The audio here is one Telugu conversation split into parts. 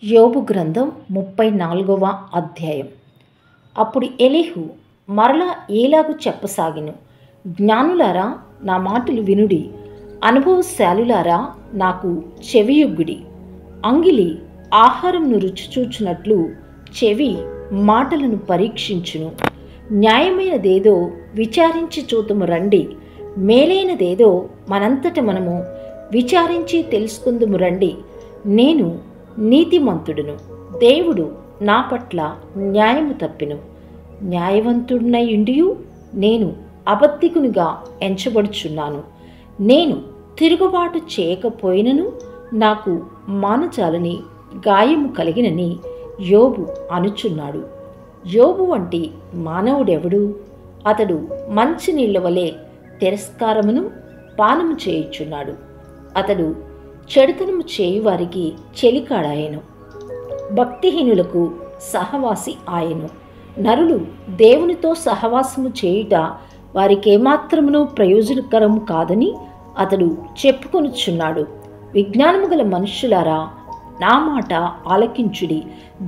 యోబు గ్రంథం 34వ అధ్యాయం. అప్పుడు ఎలీహు మరలా ఏలాగు చెప్పసాగెను, జ్ఞానులారా నా మాటలు వినుడి, అనుభవశాలులారా నాకు చెవియొగ్గుడి. అంగిలి ఆహారంను రుచి చూచునట్లు చెవి మాటలను పరీక్షించును. న్యాయమైనదేదో విచారించి చూతుము రండి, మేలైనదేదో మనంతట మనము విచారించి తెలుసుకుందుము రండి. నేను నీతిమంతుడును, దేవుడు నా పట్ల న్యాయము తప్పెను. న్యాయవంతుడినై ఉండియు నేను అబద్ధికునిగా ఎంచబడుచున్నాను. నేను తిరుగుబాటు చేయకపోయినను నాకు మానజాలని గాయము కలిగినని యోబు అనుచున్నాడు. యోబు వంటి మానవుడెవడు? అతడు మంచినీళ్ల వలె తిరస్కారమును పానము చేయుచున్నాడు. అతడు చెడుతనము చేయువారికి చెలికాడాయెను, భక్తిహీనులకు సహవాసి ఆయను. నరులు దేవునితో సహవాసము చేయుట వారికేమాత్రమునూ ప్రయోజనకరము కాదని అతడు చెప్పుకొనుచున్నాడు. విజ్ఞానము గల మనుష్యులారా నా మాట ఆలకించుడి.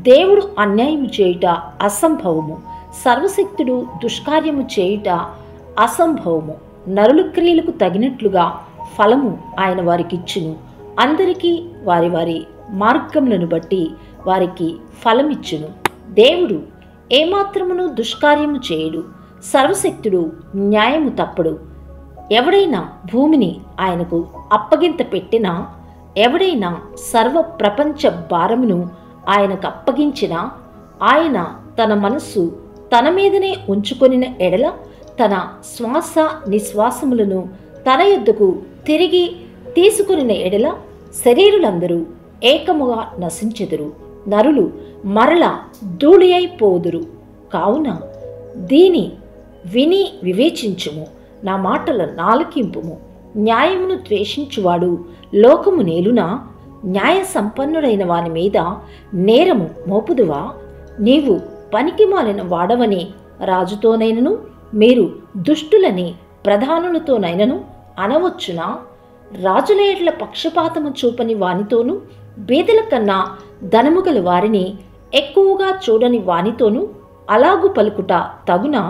దేవుడు అన్యాయము చేయుట అసంభవము, సర్వశక్తుడు దుష్కార్యము చేయుట అసంభవము. నరుల క్రియలకు తగినట్లుగా ఫలము ఆయన వారికిచ్చును. అందరికీ వారి వారి మార్గములను బట్టి వారికి ఫలమిచ్చును. దేవుడు ఏమాత్రమును దుష్కార్యము చేయుడు, సర్వశక్తుడు న్యాయము తప్పడు. ఎవడైనా భూమిని ఆయనకు అప్పగింత పెట్టినా, ఎవడైనా సర్వ ప్రపంచ భారమును ఆయనకు అప్పగించినా, ఆయన తన మనస్సు తన మీదనే ఉంచుకొనిన ఎడల తన శ్వాస నిశ్వాసములను తన యొద్దకు తిరిగి తీసుకుని ఎడల శరీరులందరూ ఏకముగా నశించెదరు, నరులు మరల ధూళి అయిపోదురు. కావున దీని విని వివేచించుము, నా మాటల నాలకింపుము. న్యాయమును ద్వేషించువాడు లోకము నేలునా? న్యాయ సంపన్నుడైన వాని మీద నేరము మోపుదువా? నీవు పనికి మాలిన వాడవని రాజుతోనైనను, మీరు దుష్టులని ప్రధానులతోనైనను అనవచ్చునా? రాజుల ఎడల పక్షపాతము చూపని వానితోనూ, బీదల కన్నా ధనము గల వారిని ఎక్కువగా చూడని వానితోనూ అలాగు పలుకుట తగునా?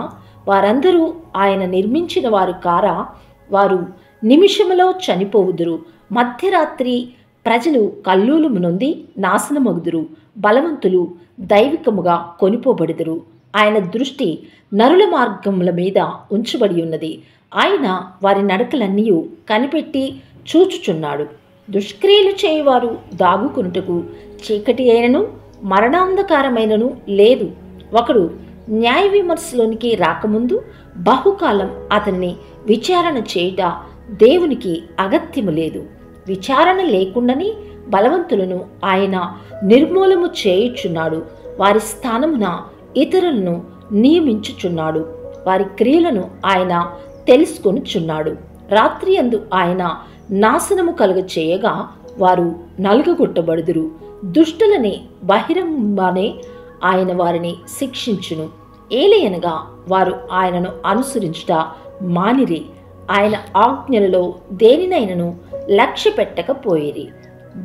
వారందరూ ఆయన నిర్మించిన వారు కారా? వారు నిమిషములో చనిపోవుదురు. మధ్యరాత్రి ప్రజలు కల్లోలము నొంది నాశనమగుదురు. బలవంతులు దైవికముగా కొనిపోబడుదురు. ఆయన దృష్టి నరుల మార్గముల మీద ఉంచబడి ఉన్నది. ఆయన వారి నడకలన్నీ కనిపెట్టి చూచుచున్నాడు. దుష్క్రియలు చేయువారు దాగుకొనుటకు చీకటి అయినను మరణాంధకారమైనను లేదు. ఒకడు న్యాయ విమర్శలోనికి రాకముందు బహుకాలం అతన్ని విచారణ చేయుట దేవునికి అగత్యము లేదు. విచారణ లేకుండానే బలవంతులను ఆయన నిర్మూలము చేయుచున్నాడు. వారి స్థానమున ఇతరులను నియమించుచున్నాడు. వారి క్రియలను ఆయన తెలుసుకొనుచున్నాడు. రాత్రి అందు ఆయన నాశనము కలుగ చేయగా వారు నలుగగొట్టబడుదురు. దుష్టులని బహిరంగానే ఆయన వారిని శిక్షించును. ఏలయనగా వారు ఆయనను అనుసరించుట మానిరి. ఆయన ఆజ్ఞలలో దేనినైనను లక్ష్య పెట్టకపోయిరి.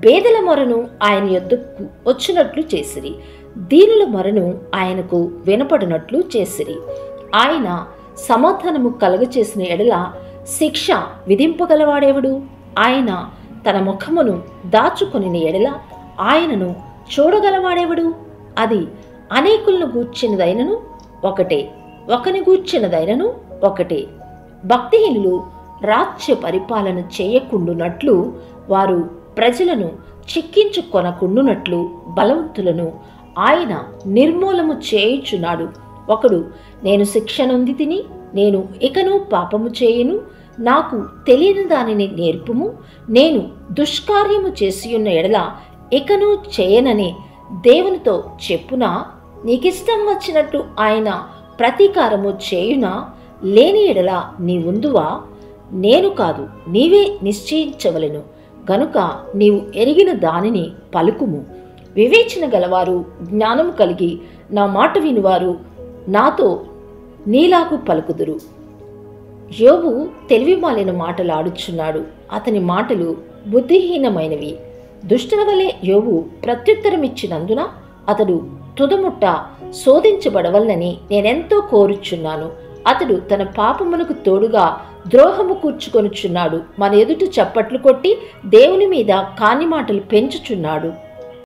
బేదల మొరను ఆయన యొద్దకు వచ్చినట్లు చేసిరి, దీనుల మొరను ఆయనకు వినపడినట్లు చేసిరి. ఆయన సమాధానము కలుగచేసిన ఎడల శిక్ష విధింపగలవాడెవడు? ఆయన తన ముఖమును దాచుకొని ఎడల ఆయనను చూడగలవాడెవడు? అది అనేకులను గూర్చినదైనను ఒకటే, ఒకని గూర్చినదైనను ఒకటే. భక్తిహీనులు రాజ్య పరిపాలన చేయకుండునట్లు, వారు ప్రజలను చిక్కించుకొనకుండునట్లు బలవంతులను ఆయన నిర్మూలము చేయుచున్నాడు. ఒకడు, నేను శిక్ష నొంది తిని, నేను ఇకను పాపము చేయను, నాకు తెలియని దానిని నేర్పుము, నేను దుష్కార్యము చేసియున్న ఎడల ఇకను చేయనని దేవునితో చెప్పునా? నీకిష్టం వచ్చినట్టు ఆయన ప్రతీకారము చేయునా? లేని ఎడల నీవుందువా? నేను కాదు, నీవే నిశ్చయించవలెను గనుక నీవు ఎరిగిన దానిని పలుకుము. వివేచన గలవారు, జ్ఞానము కలిగి నా మాట వినువారు నాతో నీలాగు పలుకుదురు. యోబు తెలివి మాలిన మాటలు ఆడుచున్నాడు. అతని మాటలు బుద్ధిహీనమైనవి. దుష్టుల వలె యోబు ప్రత్యుత్తరమిచ్చినందున అతడు తుదముట్ట శోధించబడవలనని నేనెంతో కోరుచున్నాను. అతడు తన పాపమునకు తోడుగా ద్రోహము కూర్చుకొనుచున్నాడు. మన ఎదుట చప్పట్లు కొట్టి దేవుని మీద కాని మాటలు పెంచుచున్నాడు.